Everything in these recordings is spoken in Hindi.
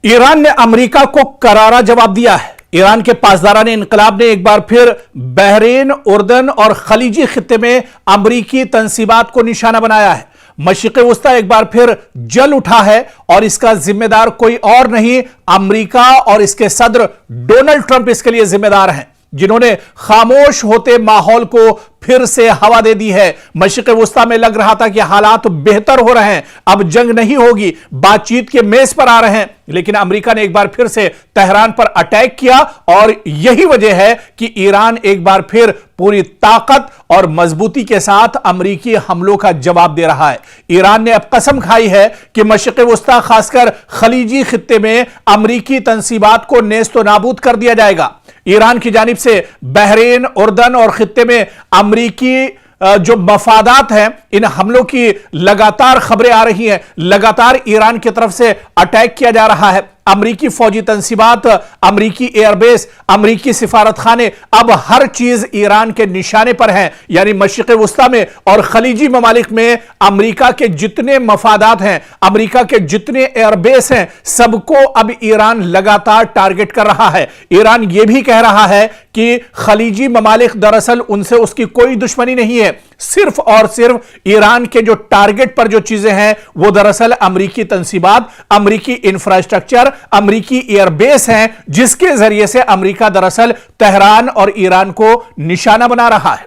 ईरान ने अमेरिका को करारा जवाब दिया है। ईरान के पासदारान इनकलाब ने एक बार फिर बहरीन, उर्दन और खलीजी खित्ते में अमरीकी तंसीबात को निशाना बनाया है। मशरिक़ वस्ता एक बार फिर जल उठा है और इसका जिम्मेदार कोई और नहीं, अमेरिका और इसके सदर डोनाल्ड ट्रंप इसके लिए जिम्मेदार हैं, जिन्होंने खामोश होते माहौल को फिर से हवा दे दी है। मशरिक़ वस्ता में लग रहा था कि हालात बेहतर हो रहे हैं, अब जंग नहीं होगी, बातचीत के मेज पर आ रहे हैं, लेकिन अमेरिका ने एक बार फिर से तेहरान पर अटैक किया और यही वजह है कि ईरान एक बार फिर पूरी ताकत और मजबूती के साथ अमेरिकी हमलों का जवाब दे रहा है। ईरान ने अब कसम खाई है कि मशरिक़ वस्ता खासकर खलीजी खित्ते में अमेरिकी तंसीबात को नेस्तो नाबूद कर दिया जाएगा। ईरान की जानिब से बहरीन, उर्दन और खित्ते में अमेरिकी जो मफादात हैं, इन हमलों की लगातार खबरें आ रही हैं, लगातार ईरान की तरफ से अटैक किया जा रहा है। अमरीकी फौजी तंसीबात, अमरीकी एयरबेस, अमरीकी सिफारत खाने, अब हर चीज ईरान के निशाने पर है। यानी मशरिक़ वस्ता में और खलीजी ममालिक में अमरीका के जितने मफादात हैं, अमरीका के जितने एयरबेस हैं, सबको अब ईरान लगातार टारगेट कर रहा है। ईरान यह भी कह रहा है कि खलीजी ममालिक दरअसल उनसे उसकी कोई दुश्मनी नहीं है, सिर्फ और सिर्फ ईरान के जो टारगेट पर जो चीजें हैं वो दरअसल अमरीकी तंसीबात, अमरीकी इंफ्रास्ट्रक्चर, अमरीकी एयरबेस हैं, जिसके जरिए से अमरीका दरअसल तेहरान और ईरान को निशाना बना रहा है।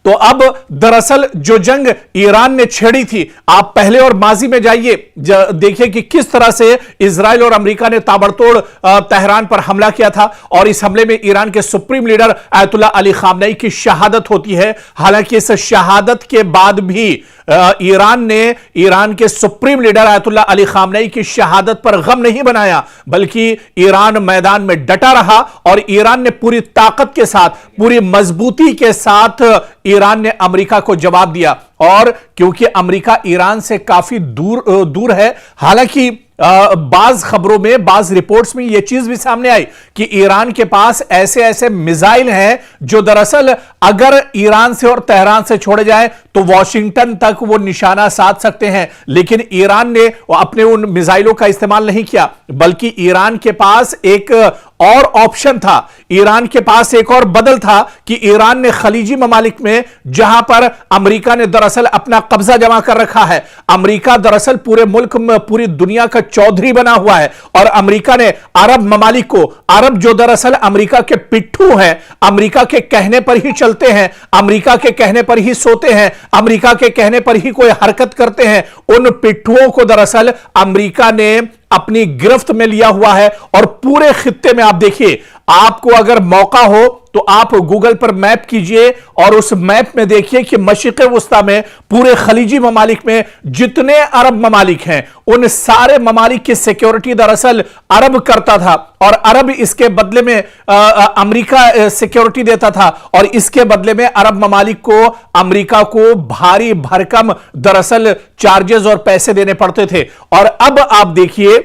तो अब दरअसल जो जंग ईरान ने छेड़ी थी, आप पहले और माजी में जाइए, देखिए कि किस तरह से इजराइल और अमेरिका ने ताबड़तोड़ तेहरान पर हमला किया था और इस हमले में ईरान के supreme leader Ayatollah Ali Khamenei की शहादत होती है। हालांकि इस शहादत के बाद भी ईरान ने ईरान के supreme leader Ayatollah Ali Khamenei की शहादत पर गम नहीं बनाया, बल्कि ईरान मैदान में डटा रहा और ईरान ने पूरी ताकत के साथ, पूरी मजबूती के साथ ईरान ने अमेरिका को जवाब दिया। और क्योंकि अमेरिका ईरान से काफी दूर है, हालांकि बाज खबरों में, बाज रिपोर्ट्स में यह चीज भी सामने आई कि ईरान के पास ऐसे ऐसे मिसाइल हैं जो दरअसल अगर ईरान से और तेहरान से छोड़े जाए तो वॉशिंगटन तक वो निशाना साध सकते हैं। लेकिन ईरान ने अपने उन मिसाइलों का इस्तेमाल नहीं किया, बल्कि ईरान के पास एक और ऑप्शन था, ईरान के पास एक और बदल था कि ईरान ने खलीजी ममालिक में, जहां पर अमेरिका ने दरअसल अपना कब्जा जमा कर रखा है, अमेरिका दरअसल पूरे मुल्क में, पूरी दुनिया का चौधरी बना हुआ है, और अमेरिका ने अरब ममालिक को, अरब जो दरअसल अमेरिका के पिट्ठू हैं, अमेरिका के कहने पर ही चलते हैं, अमेरिका के कहने पर ही सोते हैं, अमेरिका के कहने पर ही कोई हरकत करते हैं, उन पिट्ठुओं को दरअसल अमेरिका ने अपनी गिरफ्त में लिया हुआ है। और पूरे खित्ते में आप देखिए, आपको अगर मौका हो तो आप गूगल पर मैप कीजिए और उस मैप में देखिए कि मशरिक़ वस्ता में, पूरे खलीजी ममालिक में जितने अरब ममालिक हैं, उन सारे ममालिक की सिक्योरिटी दरअसल अरब करता था और अरब इसके बदले में अमेरिका सिक्योरिटी देता था, और इसके बदले में अरब ममालिक को अमेरिका को भारी भरकम दरअसल चार्जेस और पैसे देने पड़ते थे। और अब आप देखिए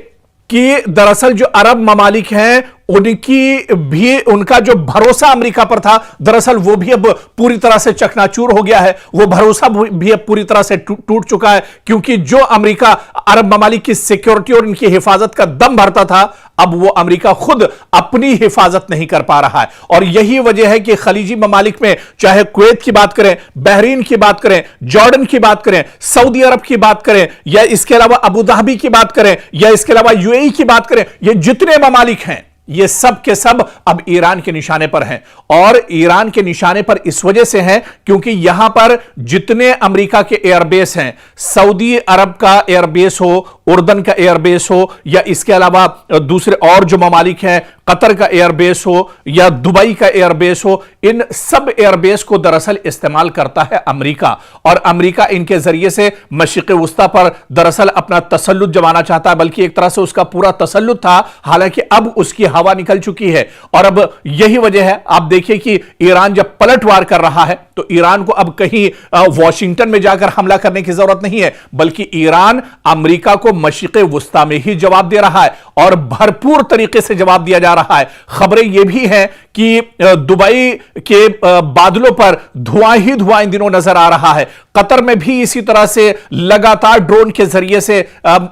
कि दरअसल जो अरब ममालिक हैं, उनकी भी, उनका जो भरोसा अमेरिका पर था, दरअसल वो भी अब पूरी तरह से चकनाचूर हो गया है, वो भरोसा भी अब पूरी तरह से टूट चुका है। क्योंकि जो अमेरिका अरब ममालिक की सिक्योरिटी और इनकी हिफाजत का दम भरता था, अब वो अमेरिका खुद अपनी हिफाजत नहीं कर पा रहा है। और यही वजह है कि खलीजी ममालिक में, चाहे कुवैत की बात करें, बहरीन की बात करें, जॉर्डन की बात करें, सऊदी अरब की बात करें, या इसके अलावा अबू धाबी की बात करें, या इसके अलावा यूएई की बात करें, ये जितने ममालिक हैं, ये सब के सब अब ईरान के निशाने पर हैं। और ईरान के निशाने पर इस वजह से हैं क्योंकि यहां पर जितने अमेरिका के एयरबेस हैं, सऊदी अरब का एयरबेस हो, उर्दन का एयरबेस हो, या इसके अलावा दूसरे और जो ममालिक हैं, कतर का एयरबेस हो या दुबई का एयरबेस हो, इन सब एयरबेस को दरअसल इस्तेमाल करता है अमेरिका। और अमेरिका इनके जरिए से मशरिक़ वस्ता पर दरअसल अपना तसल्लुत जमाना चाहता है, बल्कि एक तरह से उसका पूरा तसल्लुत था। हालांकि अब उसकी हवा निकल चुकी है और अब यही वजह है, आप देखिए कि ईरान जब पलटवार कर रहा है तो ईरान को अब कहीं वॉशिंगटन में जाकर हमला करने की जरूरत नहीं है, बल्कि ईरान अमेरिका को मशरिक़ वस्ता में ही जवाब दे रहा है और भरपूर तरीके से जवाब दिया जा रहा है। खबरें यह भी हैं कि दुबई के बादलों पर धुआं ही धुआं इन दिनों नजर आ रहा है। कतर में भी इसी तरह से लगातार ड्रोन के जरिए से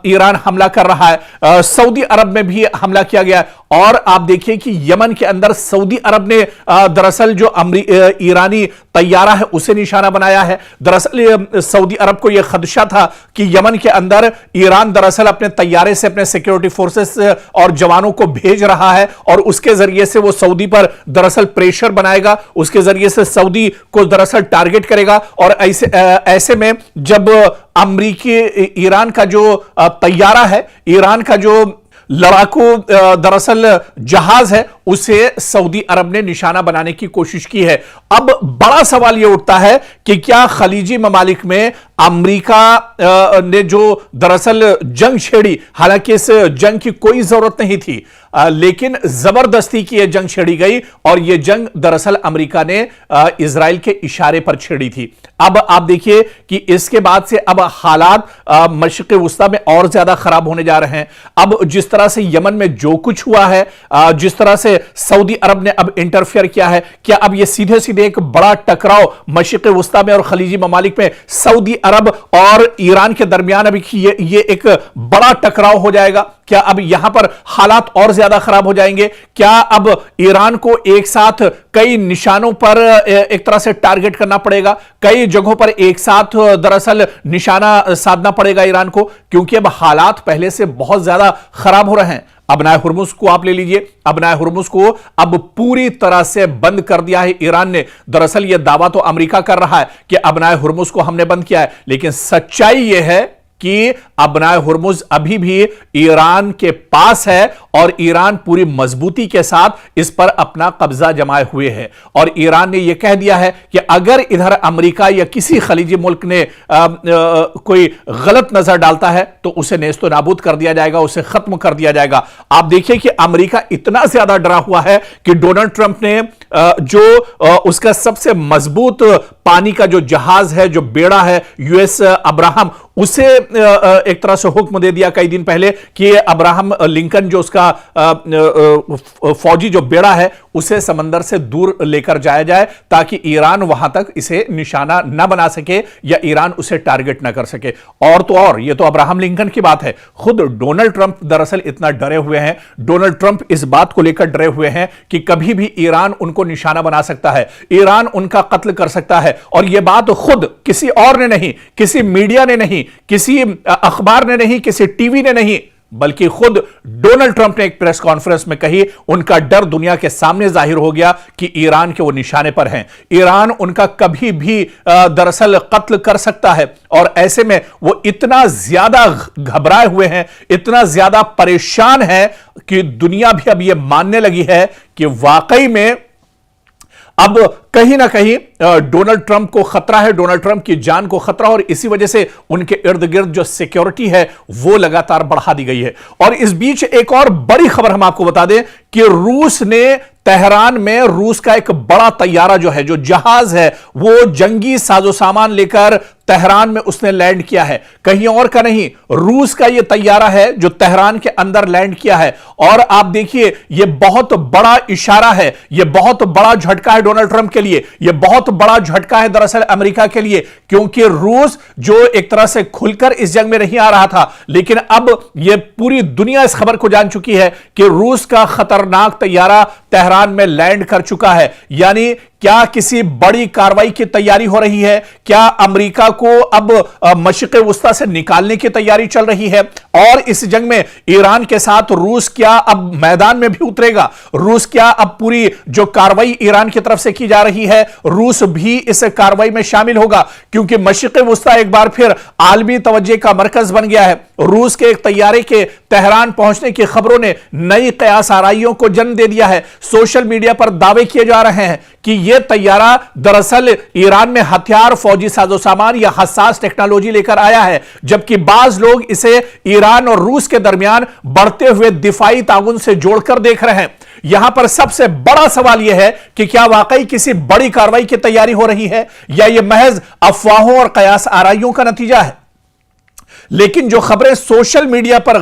ईरान हमला कर रहा है। सऊदी अरब में भी हमला किया गया है। और आप देखिए कि यमन के अंदर सऊदी अरब ने दरअसल जो ईरानी तैयारा है उसे निशाना बनाया है। दरअसल सऊदी अरब को यह खदशा था कि यमन के अंदर ईरान दरअसल अपने तैयारे से अपने सिक्योरिटी फोर्सेस और जवानों को भेज रहा है और उसके जरिए से वो सऊदी पर दरअसल प्रेशर बनाएगा, उसके जरिए से सऊदी को दरअसल टारगेट करेगा। और ऐसे में जब अमेरिकी ईरान का जो तैयारा है, ईरान का जो लड़ाकू दरअसल जहाज है, उसे सऊदी अरब ने निशाना बनाने की कोशिश की है। अब बड़ा सवाल यह उठता है कि क्या खलीजी ममालिक में अमेरिका ने जो दरअसल जंग छेड़ी, हालांकि इस जंग की कोई जरूरत नहीं थी, लेकिन जबरदस्ती की यह जंग छेड़ी गई और यह जंग दरअसल अमेरिका ने इजराइल के इशारे पर छेड़ी थी। अब आप देखिए कि इसके बाद से अब हालात मशरिक़ वुस्ता में और ज्यादा खराब होने जा रहे हैं। अब जिस तरह से यमन में जो कुछ हुआ है, जिस तरह से सऊदी अरब ने अब इंटरफेयर किया है, क्या अब यह सीधे सीधे एक बड़ा टकराव मशरिक़ वुस्ता में और खलीजी ममालिक में सऊदी अरब और ईरान के दरमियान अभी ये एक बड़ा टकराव हो जाएगा? क्या अब यहां पर हालात और ज्यादा खराब हो जाएंगे? क्या अब ईरान को एक साथ कई निशानों पर एक तरह से टारगेट करना पड़ेगा, कई जगहों पर एक साथ दरअसल निशाना साधना पड़ेगा ईरान को? क्योंकि अब हालात पहले से बहुत ज्यादा खराब हो रहे हैं। अबनाए हुर्मुज को आप ले लीजिए, अबनाए हुर्मुज को अब पूरी तरह से बंद कर दिया है ईरान ने। दरअसल यह दावा तो अमेरिका कर रहा है कि अबनाए हुर्मुज को हमने बंद किया है, लेकिन सच्चाई यह है कि अबनाए हुर्मुज अभी भी ईरान के पास है और ईरान पूरी मजबूती के साथ इस पर अपना कब्जा जमाए हुए है। और ईरान ने यह कह दिया है कि अगर इधर अमेरिका या किसी खलीजी मुल्क ने कोई गलत नजर डालता है तो उसे नेस्तो नाबूद कर दिया जाएगा, उसे खत्म कर दिया जाएगा। आप देखिए कि अमेरिका इतना ज्यादा डरा हुआ है कि डोनाल्ड ट्रंप ने जो उसका सबसे मजबूत पानी का जो जहाज है, जो बेड़ा है यूएस अब्राहम, उसे एक तरह से हुक्म दे दिया कई दिन पहले कि अब्राहम लिंकन जो उसका फौजी जो बेड़ा है उसे समंदर से दूर लेकर जाया जाए ताकि ईरान वहां तक इसे निशाना न बना सके या ईरान उसे टारगेट न कर सके। और तो और ये तो अब्राहम लिंकन की बात है, खुद डोनाल्ड ट्रंप दरअसल इतना डरे हुए हैं, डोनाल्ड ट्रंप इस बात को लेकर डरे हुए हैं कि कभी भी ईरान उनको निशाना बना सकता है, ईरान उनका कत्ल कर सकता है। और यह बात खुद किसी और ने नहीं, किसी मीडिया ने नहीं, किसी अखबार ने नहीं, किसी टीवी ने नहीं, बल्कि खुद डोनाल्ड ट्रंप ने एक प्रेस कॉन्फ्रेंस में कही। उनका डर दुनिया के सामने जाहिर हो गया कि ईरान के वो निशाने पर हैं, ईरान उनका कभी भी दरअसल कत्ल कर सकता है। और ऐसे में वो इतना ज्यादा घबराए हुए हैं, इतना ज्यादा परेशान है कि दुनिया भी अब ये मानने लगी है कि वाकई में अब कहीं ना कहीं डोनाल्ड ट्रंप को खतरा है, डोनाल्ड ट्रंप की जान को खतरा, और इसी वजह से उनके इर्द गिर्द जो सिक्योरिटी है वो लगातार बढ़ा दी गई है। और इस बीच एक और बड़ी खबर हम आपको बता दें कि रूस ने तेहरान में रूस का एक बड़ा तैयारा जो है, जो जहाज है, वो जंगी साजो सामान लेकर तेहरान में उसने लैंड किया है। कहीं और का नहीं, रूस का यह तैयारा है जो तेहरान के अंदर लैंड किया है। और आप देखिए यह बहुत बड़ा इशारा है, यह बहुत बड़ा झटका है डोनाल्ड ट्रंप के लिए, यह बहुत बड़ा झटका है दरअसल अमेरिका के लिए, क्योंकि रूस जो एक तरह से खुलकर इस जंग में नहीं आ रहा था, लेकिन अब यह पूरी दुनिया इस खबर को जान चुकी है कि रूस का खतरनाक तैयारा तेहरान में लैंड कर चुका है। यानी क्या किसी बड़ी कार्रवाई की तैयारी हो रही है? क्या अमेरिका को अब मशरिक़ वुस्ता से निकालने की तैयारी चल रही है? और इस जंग में ईरान के साथ रूस क्या अब मैदान में भी उतरेगा? रूस क्या अब पूरी जो कार्रवाई ईरान की तरफ से की जा रही है, रूस भी इस कार्रवाई में शामिल होगा? क्योंकि मशरिक़ वुस्ता एक बार फिर आलमी तवज्जो का मरकज बन गया है। रूस के एक तैयारे के तेहरान पहुंचने की खबरों ने नई कयास आराइयों को जन्म दे दिया है। सोशल मीडिया पर दावे किए जा रहे हैं कि यह तैयारा दरअसल ईरान में हथियार, फौजी साजो सामान या हसास टेक्नोलॉजी लेकर आया है, जबकि बाज लोग इसे ईरान और रूस के दरमियान बढ़ते हुए दिफाई ताउन से जोड़कर देख रहे हैं। यहां पर सबसे बड़ा सवाल यह है कि क्या वाकई किसी बड़ी कार्रवाई की तैयारी हो रही है या यह महज अफवाहों और कयास आराइयों का नतीजा है? लेकिन जो खबरें सोशल मीडिया पर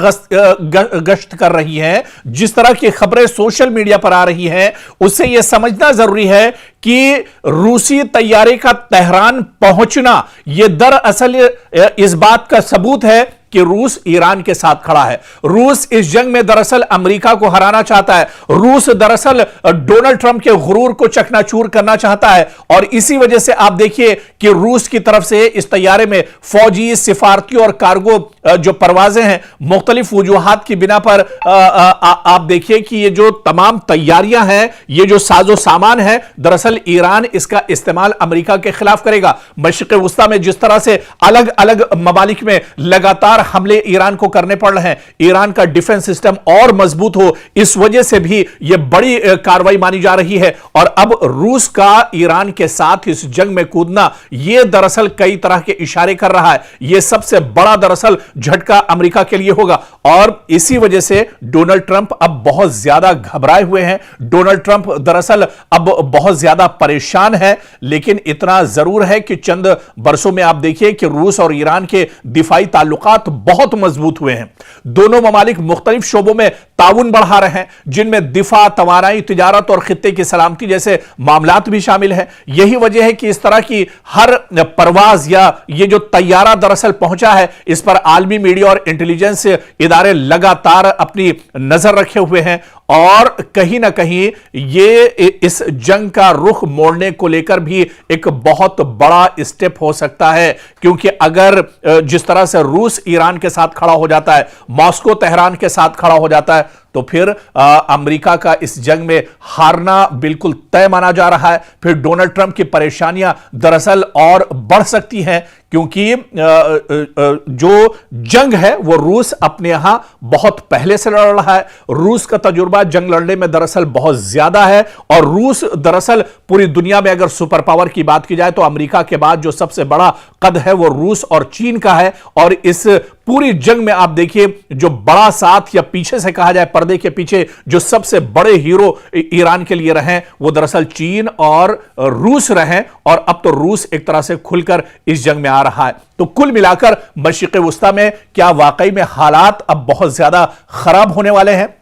गश्त कर रही हैं, जिस तरह की खबरें सोशल मीडिया पर आ रही हैं, उससे यह समझना जरूरी है कि रूसी तैयारे का तेहरान पहुंचना यह दरअसल इस बात का सबूत है कि रूस ईरान के साथ खड़ा है। रूस इस जंग में दरअसल अमेरिका को हराना चाहता है। रूस दरअसल डोनाल्ड ट्रंप के गुरूर को चकनाचूर करना चाहता है और इसी वजह से आप देखिए कि रूस की तरफ से इस तैयारे में फौजी, सिफारती और कार्गो जो परवाजें हैं, मुख्तलिफ वजूहात की बिना पर आप देखिए कि ये जो तमाम तैयारियां हैं, ये जो साजो सामान है, दरअसल ईरान इसका इस्तेमाल अमेरिका के खिलाफ करेगा। मशरिक़ वुस्ता में जिस तरह से अलग अलग ममालिक में लगातार हमले ईरान को करने पड़ रहे हैं, ईरान का डिफेंस सिस्टम और मजबूत हो, इस वजह से भी यह बड़ी कार्रवाई मानी जा रही है। और अब रूस का ईरान के साथ इस जंग में कूदना, यह दरअसल कई तरह के इशारे कर रहा है। यह सबसे बड़ा दरअसल झटका अमेरिका के लिए होगा और इसी वजह से डोनाल्ड ट्रंप अब बहुत ज्यादा घबराए हुए हैं। डोनाल्ड ट्रंप दरअसल अब बहुत ज्यादा परेशान है, लेकिन इतना जरूर है कि चंद बरसों में आप देखिए कि रूस और ईरान के दिफाई ताल्लुकात बहुत मजबूत हुए हैं। दोनों ममालिक मुख्तलिफ शोबों में ताउन बढ़ा रहे हैं, जिनमें दिफा, तवानाई, तिजारत और खित्ते की सलामती जैसे मामलात भी शामिल हैं। यही वजह है कि इस तरह की हर परवाज या ये जो तैयारा दरअसल पहुंचा है, इस पर आलमी मीडिया और इंटेलिजेंस इदारे लगातार अपनी नजर रखे हुए हैं और कहीं ना कहीं ये इस जंग का रुख मोड़ने को लेकर भी एक बहुत बड़ा स्टेप हो सकता है, क्योंकि अगर जिस तरह से रूस ईरान के साथ खड़ा हो जाता है, मॉस्को तेहरान के साथ खड़ा हो जाता है, तो फिर अमेरिका का इस जंग में हारना बिल्कुल तय माना जा रहा है। फिर डोनाल्ड ट्रंप की परेशानियां दरअसल और बढ़ सकती हैं, क्योंकि जो जंग है वो रूस अपने यहां बहुत पहले से लड़ रहा है। रूस का तजुर्बा जंग लड़ने में दरअसल बहुत ज्यादा है और रूस दरअसल पूरी दुनिया में अगर सुपर पावर की बात की जाए तो अमेरिका के बाद जो सबसे बड़ा कद है वो रूस और चीन का है। और इस पूरी जंग में आप देखिए जो बड़ा साथ या पीछे से कहा जाए पर्दे के पीछे जो सबसे बड़े हीरो ईरान के लिए रहे वो दरअसल चीन और रूस रहे, और अब तो रूस एक तरह से खुलकर इस जंग में आ रहा है। तो कुल मिलाकर मशरिक़ वुस्ता में क्या वाकई में हालात अब बहुत ज्यादा खराब होने वाले हैं,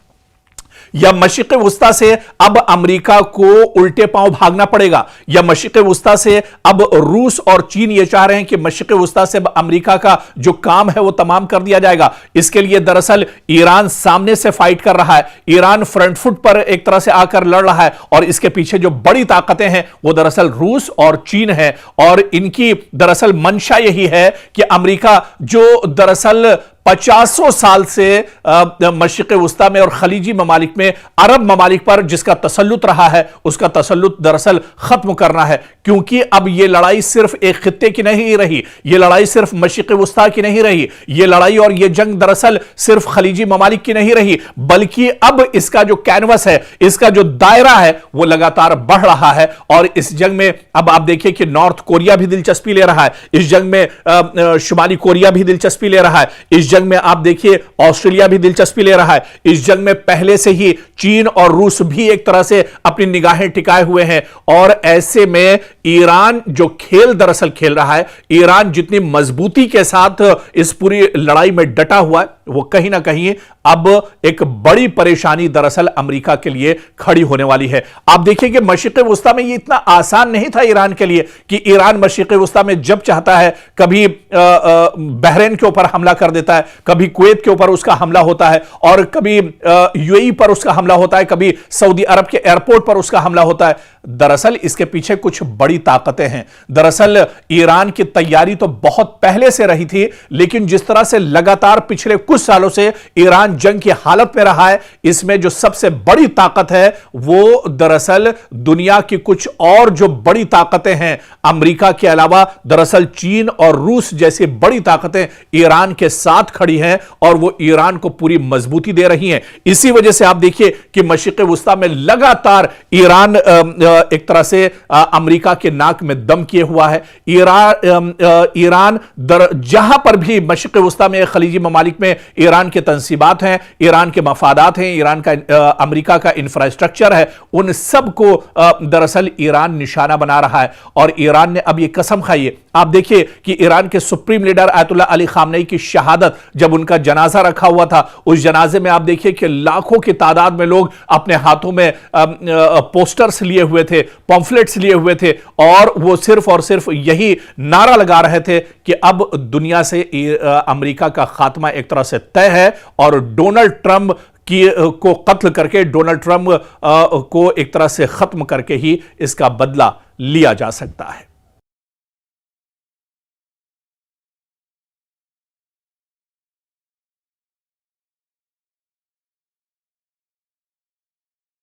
या मशरिक़ वुस्ता से अब अमेरिका को उल्टे पांव भागना पड़ेगा, या मशरिक़ वुस्ता से अब रूस और चीन ये चाह रहे हैं कि मशरिक़ वुस्ता से अमेरिका का जो काम है वो तमाम कर दिया जाएगा। इसके लिए दरअसल ईरान सामने से फाइट कर रहा है, ईरान फ्रंट फुट पर एक तरह से आकर लड़ रहा है और इसके पीछे जो बड़ी ताकतें हैं वो दरअसल रूस और चीन है। और इनकी दरअसल मंशा यही है कि अमेरिका जो दरअसल 50 साल से मशरिक़ वुस्ता में और खलीजी ममालिक में अरब ममालिक पर जिसका तसल्लुत रहा है, उसका तसल्लुत दरअसल खत्म करना है। क्योंकि अब यह लड़ाई सिर्फ एक खित्ते की नहीं रही, यह लड़ाई सिर्फ मशरिक़ वुस्ता की नहीं रही, यह लड़ाई और यह जंग दरअसल सिर्फ खलीजी ममालिक की नहीं रही, बल्कि अब इसका जो कैनवस है, इसका जो दायरा है वो लगातार बढ़ रहा है। और इस जंग में अब आप देखिए कि नॉर्थ कोरिया भी दिलचस्पी ले रहा है, इस जंग में शुमाली कोरिया भी दिलचस्पी ले रहा है, इस जंग में आप देखिए ऑस्ट्रेलिया भी दिलचस्पी ले रहा है, इस जंग में पहले से ही चीन और रूस भी एक तरह से अपनी निगाहें टिकाए हुए हैं। और ऐसे में ईरान जो खेल दरअसल खेल रहा है, ईरान जितनी मजबूती के साथ इस पूरी लड़ाई में डटा हुआ है, वो कहीं ना कहीं अब एक बड़ी परेशानी दरअसल अमेरिका के लिए खड़ी होने वाली है। आप देखिए कि मशरिक़ वुस्ता में ये इतना आसान नहीं था ईरान के लिए कि ईरान मशरिक़ वुस्ता में जब चाहता है कभी बहरीन के ऊपर हमला कर देता है, कभी कुवैत के ऊपर उसका हमला होता है, और कभी यूएई पर उसका हमला होता है, कभी सऊदी अरब के एयरपोर्ट पर उसका हमला होता है। दरअसल इसके पीछे कुछ बड़ी ताकतें हैं। दरअसल ईरान की तैयारी तो बहुत पहले से रही थी, लेकिन जिस तरह से लगातार पिछले कुछ सालों से ईरान जंग की हालत में रहा है, इसमें जो सबसे बड़ी ताकत है वो दरअसल दुनिया की कुछ और जो बड़ी ताकतें हैं अमेरिका के अलावा, दरअसल चीन और रूस जैसी बड़ी ताकतें ईरान के साथ खड़ी हैं और वो ईरान को पूरी मजबूती दे रही हैं। इसी वजह से आप देखिए कि मशरिक़ वुस्ता में लगातार ईरान एक तरह से अमेरिका के नाक में दम किए हुआ है। ईरान जहां पर भी मशरिक़ वुस्ता में खलीजी ममालिक में ईरान के तंसीबात हैं, ईरान के मफादात हैं, ईरान का अमेरिका का इंफ्रास्ट्रक्चर है, उन सब को दरअसल ईरान निशाना बना रहा है। और ईरान ने अब यह कसम खाई है, आप देखिए कि ईरान के supreme leader Ayatollah Ali Khamenei की शहादत, जब उनका जनाजा रखा हुआ था, उस जनाजे में आप देखिए कि लाखों की तादाद में लोग अपने हाथों में पोस्टर्स लिए हुए थे, पॉम्फलेट्स लिए हुए थे, और वो सिर्फ और सिर्फ यही नारा लगा रहे थे कि अब दुनिया से अमेरिका का खात्मा एक तरह से तय है और डोनाल्ड ट्रंप को कत्ल करके, डोनाल्ड ट्रंप को एक तरह से खत्म करके ही इसका बदला लिया जा सकता है।